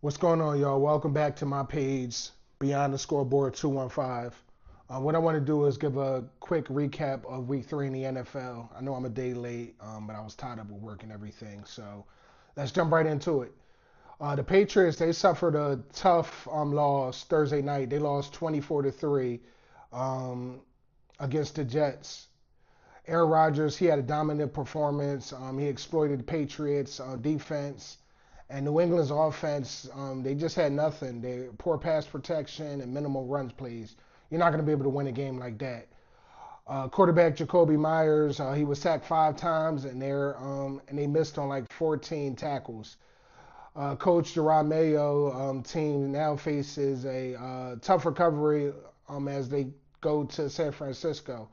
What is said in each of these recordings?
What's going on, y'all? Welcome back to my page, Beyond the Scoreboard 215. What I want to do is give a quick recap of week 3 in the NFL. I know I'm a day late, but I was tied up with work and everything. So let's jump right into it. The Patriots, they suffered a tough loss Thursday night. They lost 24 to 3 um, against the Jets. Aaron Rodgers, he had a dominant performance. He exploited the Patriots defense. And New England's offense, they just had nothing. They poor pass protection and minimal runs plays. You're not going to be able to win a game like that. Quarterback Jacoby Myers, he was sacked 5 times, and they missed on like 14 tackles. Coach Jerod Mayo team now faces a tough recovery as they go to San Francisco.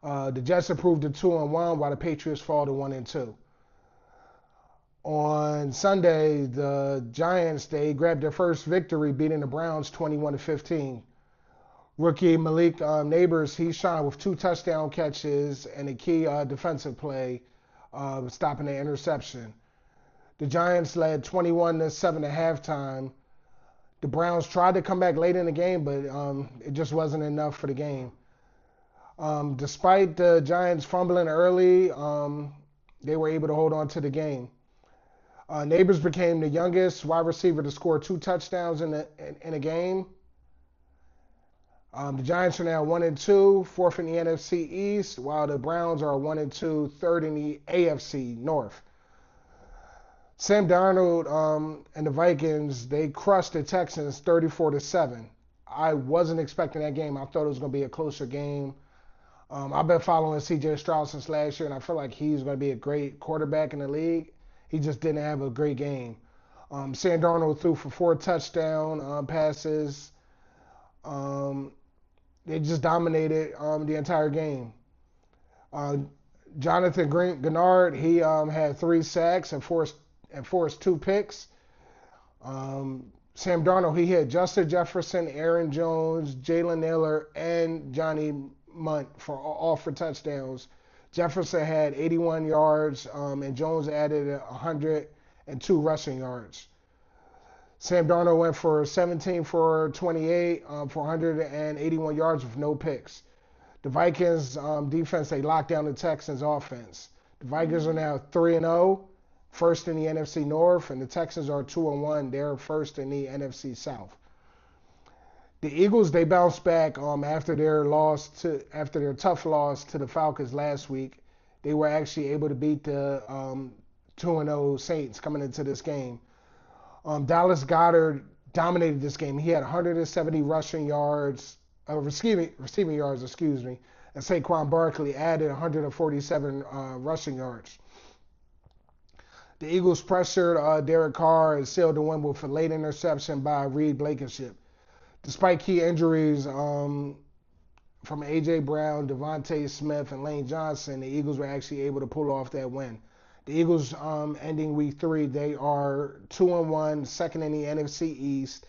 The Jets improved to 2-1, while the Patriots fall to 1-2. On Sunday, the Giants they grabbed their first victory, beating the Browns 21 to 15. Rookie Malik Neighbors he shined with 2 touchdown catches and a key defensive play, stopping the interception. The Giants led 21 to 7 at halftime. The Browns tried to come back late in the game, but it just wasn't enough for the game. Despite the Giants fumbling early, they were able to hold on to the game. Neighbors became the youngest wide receiver to score 2 touchdowns in a game. The Giants are now 1-2, fourth in the NFC East, while the Browns are 1-2, third in the AFC North. Sam Darnold and the Vikings they crushed the Texans 34 to 7. I wasn't expecting that game. I thought it was going to be a closer game. I've been following C.J. Stroud since last year, and I feel like he's going to be a great quarterback in the league. He just didn't have a great game. Sam Darnold threw for 4 touchdown passes. They just dominated the entire game. Jonathan Gennard, he had 3 sacks and forced 2 picks. Sam Darnold, he had Justin Jefferson, Aaron Jones, Jalen Nailor, and Johnny Munt for touchdowns. Jefferson had 81 yards, and Jones added 102 rushing yards. Sam Darnold went for 17 for 28 for 181 yards with no picks. The Vikings defense, they locked down the Texans offense. The Vikings are now 3-0, first in the NFC North, and the Texans are 2-1. They're first in the NFC South. The Eagles they bounced back after their tough loss to the Falcons last week. They were actually able to beat the 2-0 Saints coming into this game. Dallas Goedert dominated this game. He had 170 receiving yards, and Saquon Barkley added 147 rushing yards. The Eagles pressured Derek Carr and sealed the win with a late interception by Reed Blankenship. Despite key injuries from A.J. Brown, Devontae Smith, and Lane Johnson, the Eagles were actually able to pull off that win. The Eagles ending week 3, they are 2-1, second in the NFC East,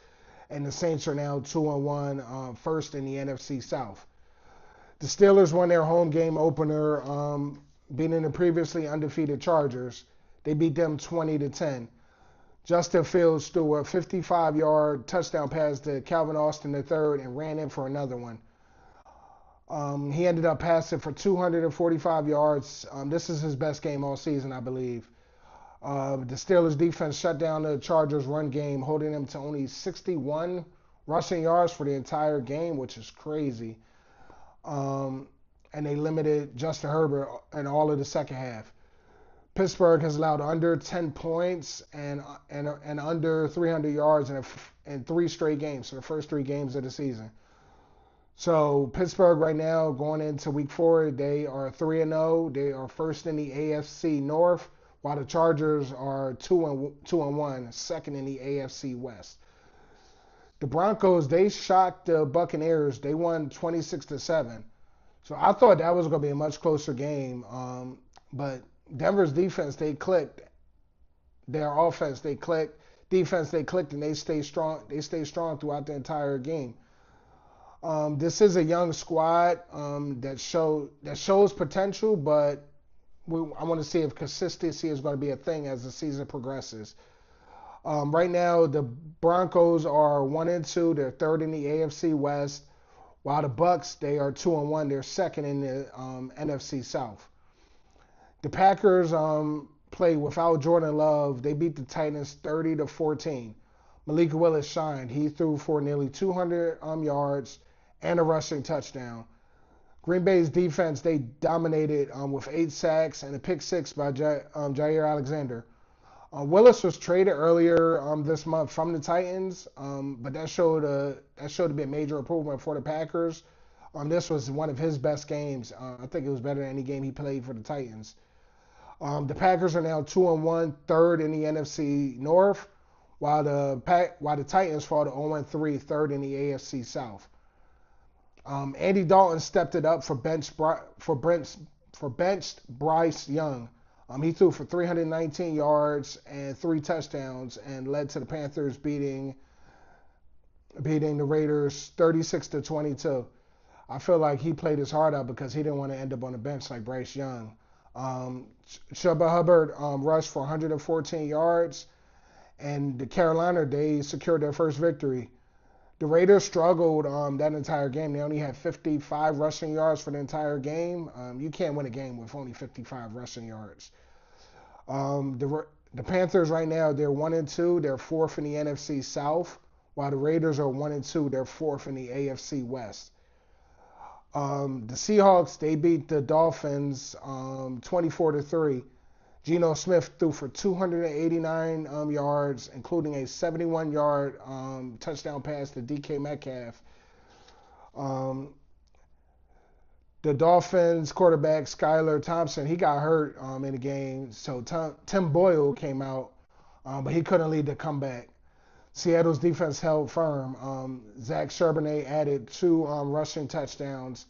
and the Saints are now 2-1, first in the NFC South. The Steelers won their home game opener, beating the previously undefeated Chargers. They beat them 20 to 10. Justin Fields threw a 55-yard touchdown pass to Calvin Austin III and ran in for another one. He ended up passing for 245 yards. This is his best game all season, I believe. The Steelers defense shut down the Chargers run game, holding them to only 61 rushing yards for the entire game, which is crazy. And they limited Justin Herbert in all of the second half. Pittsburgh has allowed under 10 points and under 300 yards in 3 straight games, so the first 3 games of the season. So Pittsburgh right now going into week 4, they are 3-0. They are first in the AFC North, while the Chargers are 2-1, second in the AFC West. The Broncos they shocked the Buccaneers. They won 26 to 7. So I thought that was going to be a much closer game, but Denver's defense, they clicked. Their offense, they clicked. Defense, they clicked, and they stayed strong. They stayed strong throughout the entire game. This is a young squad that shows potential, but I want to see if consistency is going to be a thing as the season progresses. Right now, the Broncos are 1-2. They're third in the AFC West, while the Bucks they are 2-1. They're second in the NFC South. The Packers play without Jordan Love. They beat the Titans 30-14. Malik Willis shined. He threw for nearly 200 yards and a rushing touchdown. Green Bay's defense, they dominated with 8 sacks and a pick six by Jair Alexander. Willis was traded earlier this month from the Titans, but that showed to be a major improvement for the Packers. This was one of his best games. I think it was better than any game he played for the Titans. The Packers are now 2-1, third in the NFC North, while the Titans fall to 0-3, third in the AFC South. Andy Dalton stepped it up for benched Bryce Young. He threw for 319 yards and 3 touchdowns and led to the Panthers beating the Raiders 36-22. I feel like he played his heart out because he didn't want to end up on the bench like Bryce Young. Chuba Hubbard rushed for 114 yards, and the Carolina, they secured their first victory. The Raiders struggled that entire game. They only had 55 rushing yards for the entire game. You can't win a game with only 55 rushing yards. The Panthers right now, they're 1-2. They're fourth in the NFC South, while the Raiders are 1-2. They're fourth in the AFC West. The Seahawks, they beat the Dolphins 24-3. Geno Smith threw for 289 yards, including a 71-yard touchdown pass to DK Metcalf. The Dolphins quarterback, Skylar Thompson, he got hurt in the game, so Tim Boyle came out, but he couldn't lead the comeback. Seattle's defense held firm. Zach Charbonnet added 2 rushing touchdowns.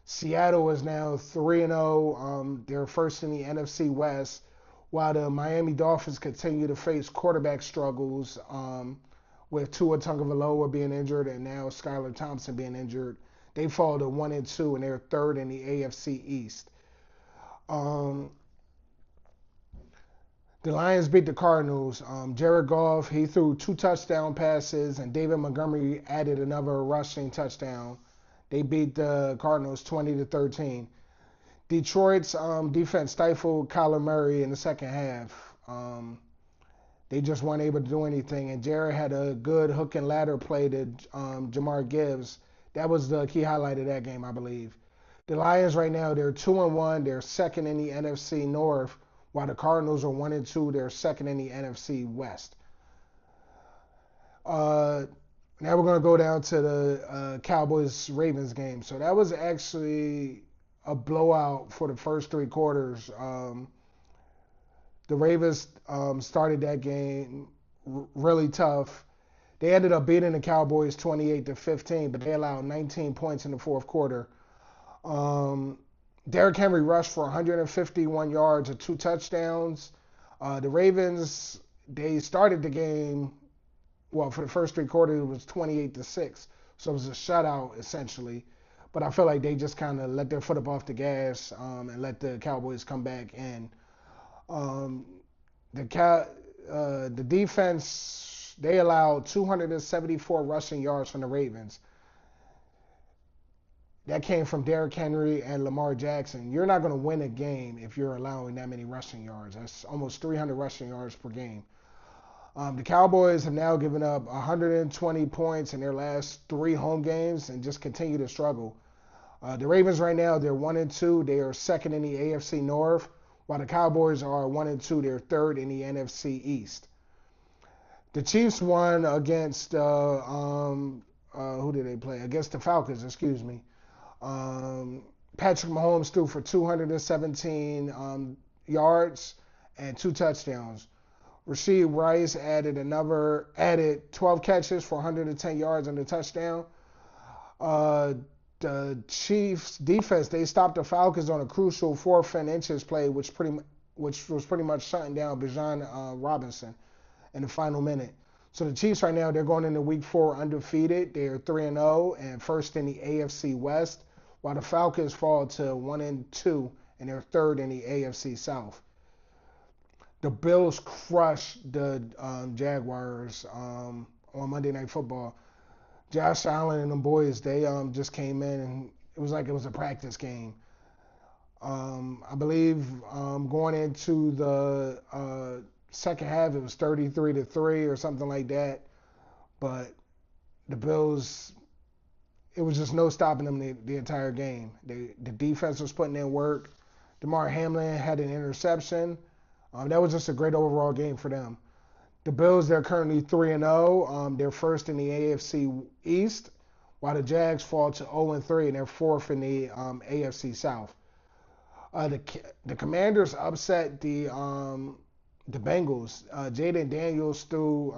Seattle is now 3-0. They're first in the NFC West, while the Miami Dolphins continue to face quarterback struggles with Tua Tagovailoa being injured and now Skylar Thompson being injured. They fall to 1-2, and they're third in the AFC East. The Lions beat the Cardinals. Jared Goff, he threw 2 touchdown passes, and David Montgomery added another rushing touchdown. They beat the Cardinals 20-13. Detroit's defense stifled Kyler Murray in the second half. They just weren't able to do anything, and Jared had a good hook and ladder play to Jamar Gibbs. That was the key highlight of that game, I believe. The Lions right now, they're 2-1. They're second in the NFC North, while the Cardinals are 1-2. They're second in the NFC West. Now we're going to go down to the Cowboys-Ravens game. So that was actually a blowout for the first 3 quarters. The Ravens started that game really tough. They ended up beating the Cowboys 28-15, but they allowed 19 points in the fourth quarter. Derrick Henry rushed for 151 yards and 2 touchdowns. The Ravens, they started the game, well, for the first 3 quarters, it was 28-6. So it was a shutout, essentially. But I feel like they just kind of let their foot up off the gas and let the Cowboys come back in. The defense, they allowed 274 rushing yards from the Ravens. That came from Derrick Henry and Lamar Jackson. You're not going to win a game if you're allowing that many rushing yards. That's almost 300 rushing yards per game. The Cowboys have now given up 120 points in their last 3 home games and just continue to struggle. The Ravens right now, they're 1-2. They are second in the AFC North, while the Cowboys are 1-2. They're third in the NFC East. The Chiefs won against, who did they play? Against the Falcons, excuse me. Patrick Mahomes threw for 217 yards and 2 touchdowns. Rashee Rice added 12 catches for 110 yards and a touchdown. The Chiefs defense, they stopped the Falcons on a crucial 4th and inches play, which was pretty much shutting down Bijan Robinson in the final minute. So the Chiefs right now, they're going into week 4 undefeated. They're 3-0 and first in the AFC West, while the Falcons fall to 1-2 and they're third in the AFC South. The Bills crushed the Jaguars on Monday Night Football. Josh Allen and them boys, they just came in and it was like it was a practice game. I believe going into the second half, it was 33-3 or something like that. But the Bills, it was just no stopping them the entire game. The defense was putting in work. DeMar Hamlin had an interception. That was just a great overall game for them. The Bills, they're currently 3-0. They're first in the AFC East, while the Jags fall to 0-3 and they're fourth in the AFC South. The Commanders upset the Bengals. Jaden Daniels threw,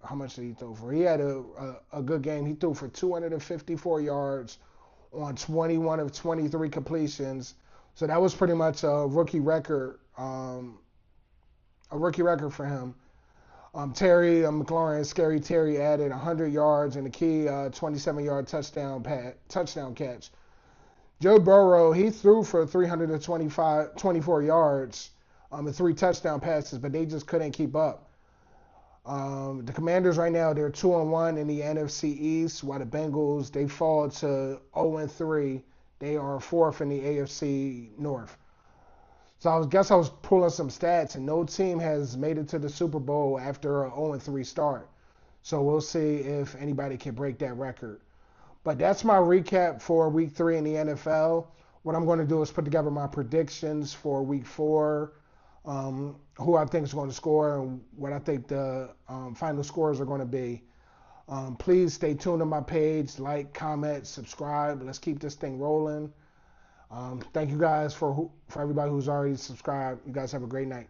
how much did he throw for? He had a good game. He threw for 254 yards on 21 of 23 completions. So that was pretty much a rookie record for him. Terry McLaurin, Scary Terry added 100 yards and a key 27-yard touchdown catch. Joe Burrow, he threw for 324 yards and 3 touchdown passes, but they just couldn't keep up. The Commanders right now, they're 2-1 in the NFC East, while the Bengals, they fall to 0-3. They are fourth in the AFC North. So I guess I was pulling some stats, and no team has made it to the Super Bowl after a 0-3 start. So we'll see if anybody can break that record. But that's my recap for Week 3 in the NFL. What I'm going to do is put together my predictions for Week 4, who I think is going to score, and what I think the final scores are going to be. Please stay tuned to my page, like, comment, subscribe. Let's keep this thing rolling. Thank you guys for everybody who's already subscribed. You guys have a great night.